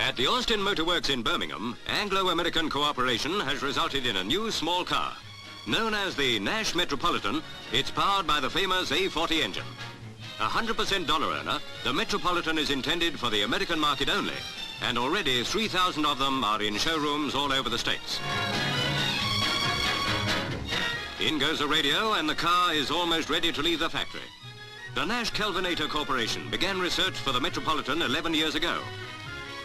At the Austin Motor Works in Birmingham, Anglo-American cooperation has resulted in a new small car. Known as the Nash Metropolitan, it's powered by the famous A40 engine. 100% dollar earner, the Metropolitan is intended for the American market only, and already 3,000 of them are in showrooms all over the States. In goes the radio, and the car is almost ready to leave the factory. The Nash Kelvinator Corporation began research for the Metropolitan 11 years ago.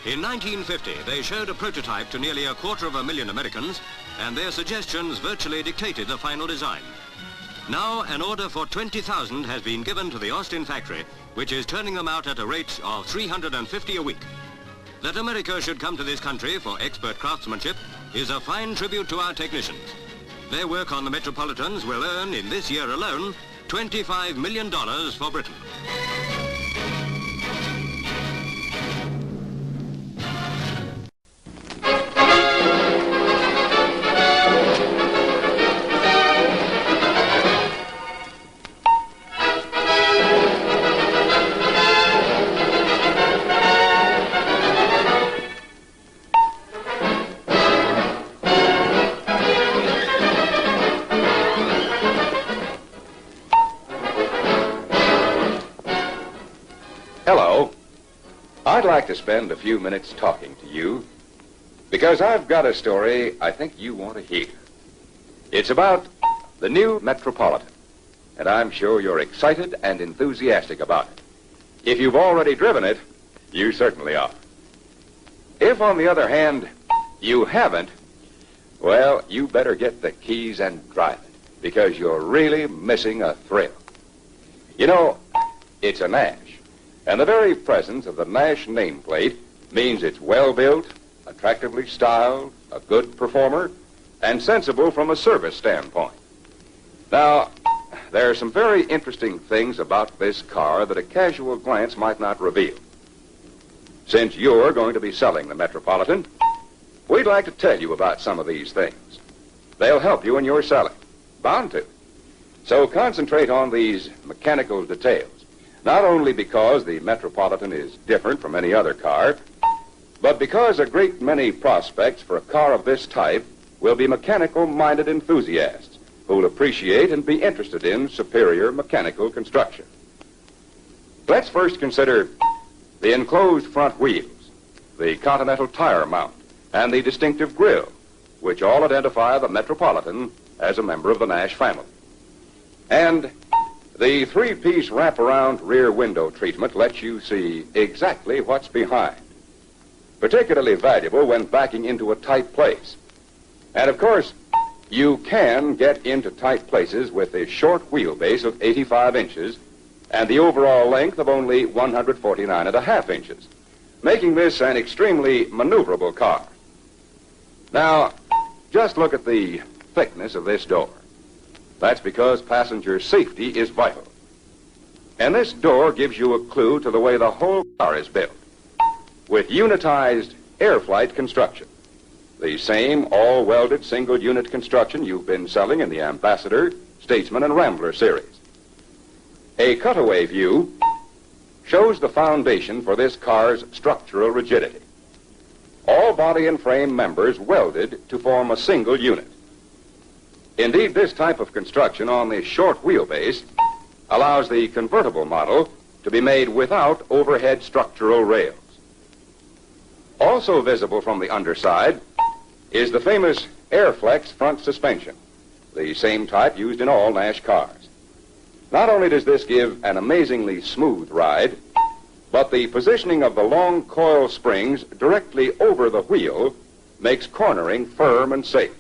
In 1950, they showed a prototype to nearly 250,000 Americans, and their suggestions virtually dictated the final design. Now, an order for 20,000 has been given to the Austin factory, which is turning them out at a rate of 350 a week. That America should come to this country for expert craftsmanship is a fine tribute to our technicians. Their work on the Metropolitans will earn, in this year alone, $25 million for Britain. Hello. I'd like to spend a few minutes talking to you because I've got a story I think you want to hear. It's about the new Metropolitan, and I'm sure you're excited and enthusiastic about it. If you've already driven it, you certainly are. If, on the other hand, you haven't, well, you better get the keys and drive it because you're really missing a thrill. You know, it's a Nash. And the very presence of the Nash nameplate means it's well-built, attractively styled, a good performer, and sensible from a service standpoint. Now, there are some very interesting things about this car that a casual glance might not reveal. Since you're going to be selling the Metropolitan, we'd like to tell you about some of these things. They'll help you in your selling. Bound to. So concentrate on these mechanical details. Not only because the Metropolitan is different from any other car, but because a great many prospects for a car of this type will be mechanical-minded enthusiasts who'll appreciate and be interested in superior mechanical construction. Let's first consider the enclosed front wheels, the Continental tire mount, and the distinctive grille, which all identify the Metropolitan as a member of the Nash family. And the three-piece wraparound rear window treatment lets you see exactly what's behind. Particularly valuable when backing into a tight place. And of course, you can get into tight places with a short wheelbase of 85 inches and the overall length of only 149.5 inches, making this an extremely maneuverable car. Now, just look at the thickness of this door. That's because passenger safety is vital. And this door gives you a clue to the way the whole car is built, with unitized air flight construction, the same all-welded single-unit construction you've been selling in the Ambassador, Statesman, and Rambler series. A cutaway view shows the foundation for this car's structural rigidity. All body and frame members welded to form a single unit. Indeed, this type of construction on the short wheelbase allows the convertible model to be made without overhead structural rails. Also visible from the underside is the famous Airflex front suspension, the same type used in all Nash cars. Not only does this give an amazingly smooth ride, but the positioning of the long coil springs directly over the wheel makes cornering firm and safe.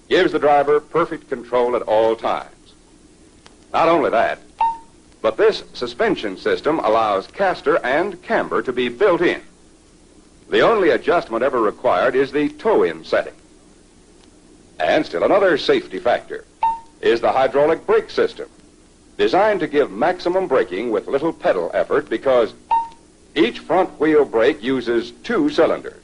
Gives the driver perfect control at all times. Not only that, but this suspension system allows caster and camber to be built in. The only adjustment ever required is the toe-in setting. And still another safety factor is the hydraulic brake system, designed to give maximum braking with little pedal effort because each front wheel brake uses 2 cylinders,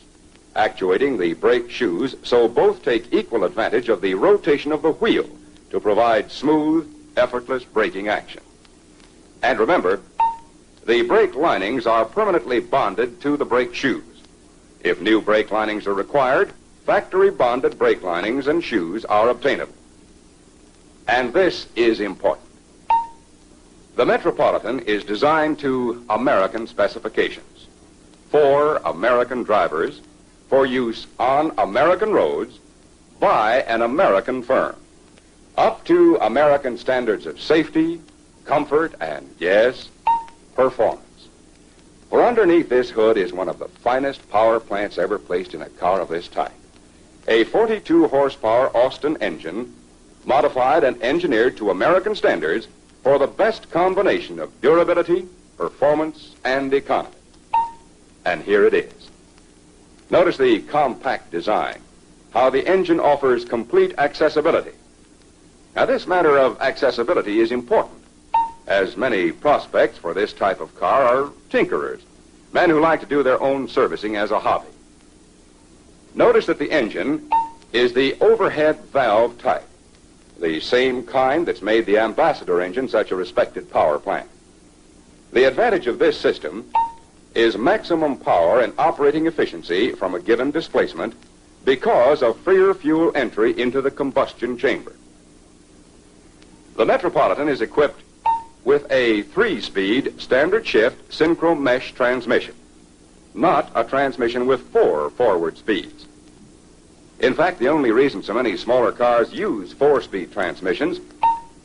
actuating the brake shoes so both take equal advantage of the rotation of the wheel to provide smooth, effortless braking action. And remember, the brake linings are permanently bonded to the brake shoes. If new brake linings are required, factory-bonded brake linings and shoes are obtainable. And this is important. The Metropolitan is designed to American specifications for American drivers for use on American roads by an American firm, up to American standards of safety, comfort, and, yes, performance. For underneath this hood is one of the finest power plants ever placed in a car of this type. A 42-horsepower Austin engine, modified and engineered to American standards for the best combination of durability, performance, and economy. And here it is. Notice the compact design, how the engine offers complete accessibility. Now, this matter of accessibility is important, as many prospects for this type of car are tinkerers, men who like to do their own servicing as a hobby. Notice that the engine is the overhead valve type, the same kind that's made the Ambassador engine such a respected power plant. The advantage of this system is maximum power and operating efficiency from a given displacement because of freer fuel entry into the combustion chamber. The Metropolitan is equipped with a 3-speed standard shift synchro mesh transmission, not a transmission with 4 forward speeds. In fact, the only reason so many smaller cars use 4-speed transmissions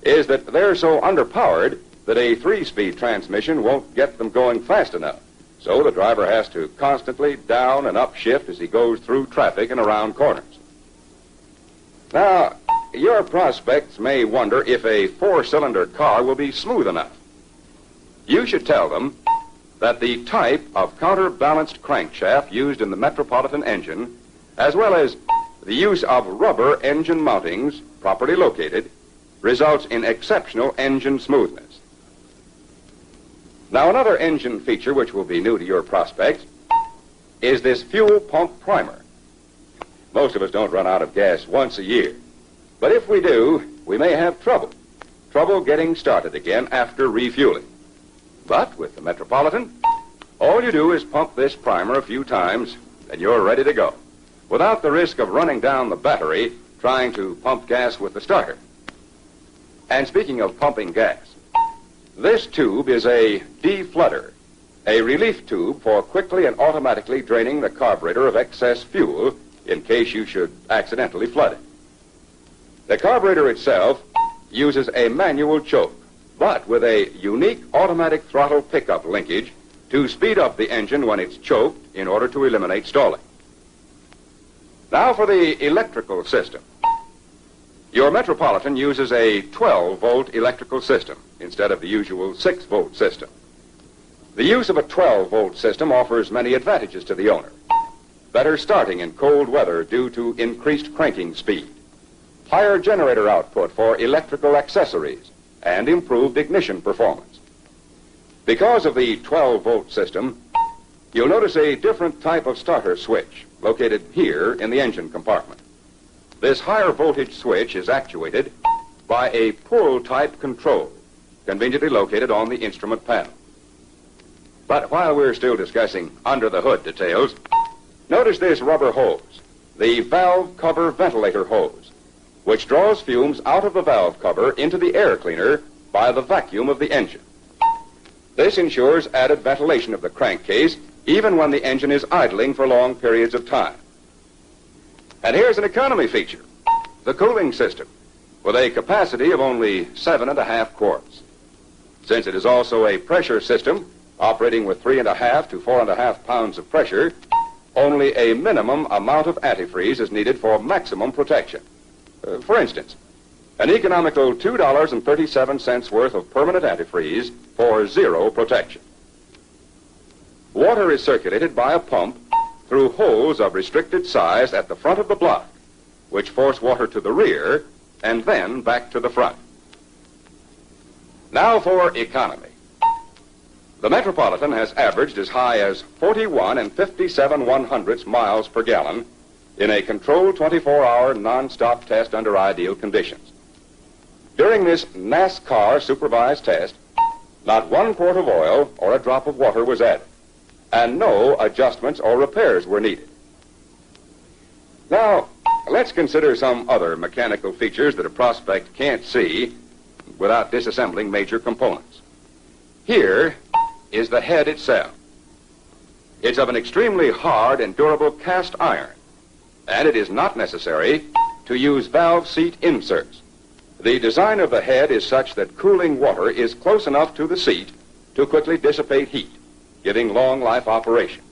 is that they're so underpowered that a 3-speed transmission won't get them going fast enough. So the driver has to constantly down and up shift as he goes through traffic and around corners. Now, your prospects may wonder if a 4-cylinder car will be smooth enough. You should tell them that the type of counterbalanced crankshaft used in the Metropolitan engine, as well as the use of rubber engine mountings properly located, results in exceptional engine smoothness. Now, another engine feature which will be new to your prospects is this fuel pump primer. Most of us don't run out of gas once a year. But if we do, we may have trouble getting started again after refueling. But with the Metropolitan, all you do is pump this primer a few times and you're ready to go, without the risk of running down the battery trying to pump gas with the starter. And speaking of pumping gas, this tube is a deflooder, a relief tube for quickly and automatically draining the carburetor of excess fuel in case you should accidentally flood it. The carburetor itself uses a manual choke, but with a unique automatic throttle pickup linkage to speed up the engine when it's choked in order to eliminate stalling. Now for the electrical system. Your Metropolitan uses a 12-volt electrical system instead of the usual 6-volt system. The use of a 12-volt system offers many advantages to the owner. Better starting in cold weather due to increased cranking speed, higher generator output for electrical accessories, and improved ignition performance. Because of the 12-volt system, you'll notice a different type of starter switch located here in the engine compartment. This higher voltage switch is actuated by a pull-type control, conveniently located on the instrument panel. But while we're still discussing under-the-hood details, notice this rubber hose, the valve cover ventilator hose, which draws fumes out of the valve cover into the air cleaner by the vacuum of the engine. This ensures added ventilation of the crankcase even when the engine is idling for long periods of time. And here's an economy feature, the cooling system, with a capacity of only 7.5 quarts. Since it is also a pressure system, operating with 3.5 to 4.5 pounds of pressure, only a minimum amount of antifreeze is needed for maximum protection. For instance, an economical $2.37 worth of permanent antifreeze for 0 protection. Water is circulated by a pump through holes of restricted size at the front of the block, which force water to the rear and then back to the front. Now for economy. The Metropolitan has averaged as high as 41 and 57/100ths miles per gallon in a controlled 24-hour non-stop test under ideal conditions. During this NASCAR supervised test, not 1 quart of oil or a drop of water was added. and no adjustments or repairs were needed. Now, let's consider some other mechanical features that a prospect can't see without disassembling major components. Here is the head itself. It's of an extremely hard and durable cast iron, and it is not necessary to use valve seat inserts. The design of the head is such that cooling water is close enough to the seat to quickly dissipate heat, giving long life operation.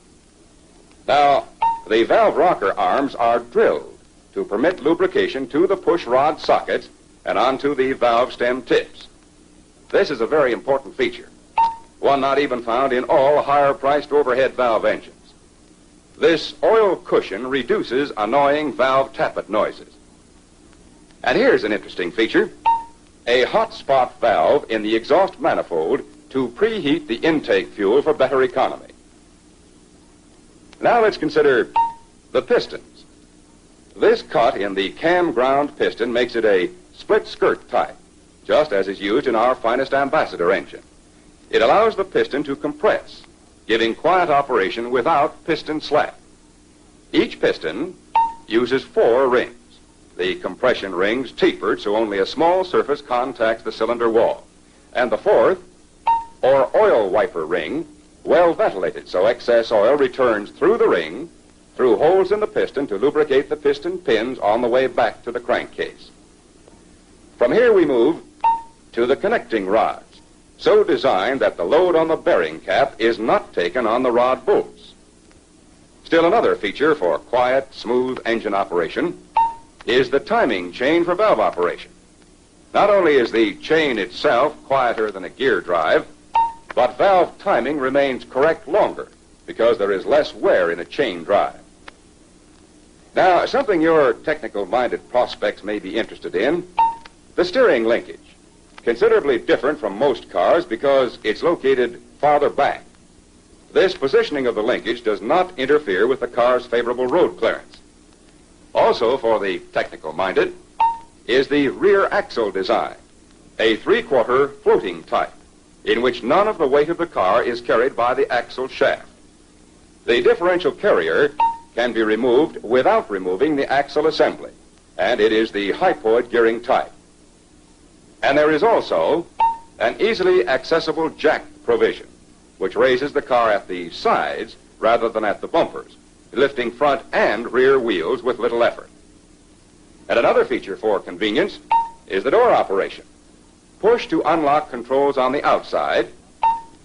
Now, the valve rocker arms are drilled to permit lubrication to the push rod sockets and onto the valve stem tips. This is a very important feature, one not even found in all higher-priced overhead valve engines. This oil cushion reduces annoying valve tappet noises. And here's an interesting feature, a hot spot valve in the exhaust manifold to preheat the intake fuel for better economy. Now let's consider the pistons. This cut in the cam ground piston makes it a split skirt type, just as is used in our finest Ambassador engine. It allows the piston to compress, giving quiet operation without piston slap. Each piston uses 4 rings. The compression rings tapered so only a small surface contacts the cylinder wall. And the 4th, or oil wiper ring, well ventilated so excess oil returns through the ring, through holes in the piston to lubricate the piston pins on the way back to the crankcase. From here we move to the connecting rods, so designed that the load on the bearing cap is not taken on the rod bolts. Still another feature for quiet, smooth engine operation is the timing chain for valve operation. Not only is the chain itself quieter than a gear drive, but valve timing remains correct longer because there is less wear in a chain drive. Now, something your technical-minded prospects may be interested in, the steering linkage. Considerably different from most cars because it's located farther back. This positioning of the linkage does not interfere with the car's favorable road clearance. Also, for the technical-minded, is the rear axle design, a 3/4 floating type, in which none of the weight of the car is carried by the axle shaft. The differential carrier can be removed without removing the axle assembly, and it is the hypoid gearing type. And there is also an easily accessible jack provision, which raises the car at the sides rather than at the bumpers, lifting front and rear wheels with little effort. And another feature for convenience is the door operation. Push to unlock controls on the outside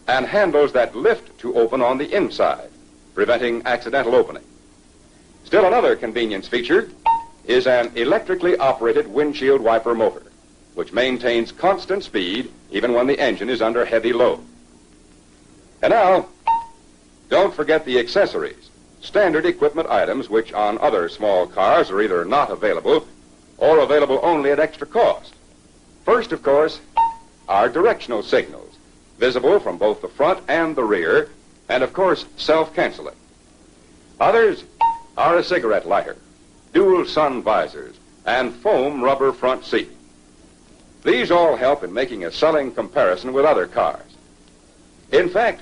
and handles that lift to open on the inside, preventing accidental opening. Still another convenience feature is an electrically operated windshield wiper motor, which maintains constant speed even when the engine is under heavy load. And now, don't forget the accessories, standard equipment items which on other small cars are either not available or available only at extra cost. First, of course, are directional signals, visible from both the front and the rear, and of course, self-canceling. Others are a cigarette lighter, dual sun visors, and foam rubber front seat. These all help in making a selling comparison with other cars. In fact,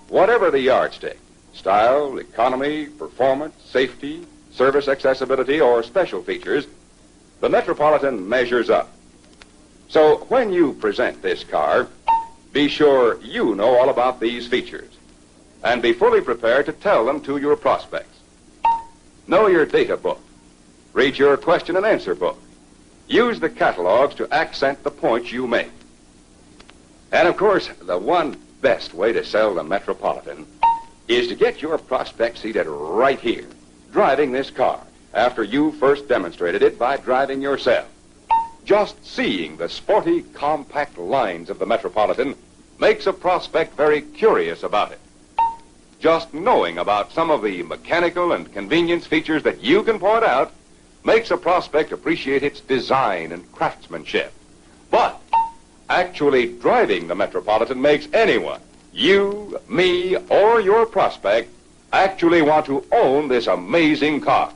whatever the yardstick, style, economy, performance, safety, service accessibility, or special features, the Metropolitan measures up. So when you present this car, be sure you know all about these features and be fully prepared to tell them to your prospects. Know your data book. Read your question and answer book. Use the catalogs to accent the points you make. And of course, the one best way to sell the Metropolitan is to get your prospect seated right here, driving this car, after you first demonstrated it by driving yourself. Just seeing the sporty, compact lines of the Metropolitan makes a prospect very curious about it. Just knowing about some of the mechanical and convenience features that you can point out makes a prospect appreciate its design and craftsmanship. But actually driving the Metropolitan makes anyone, you, me, or your prospect, actually want to own this amazing car.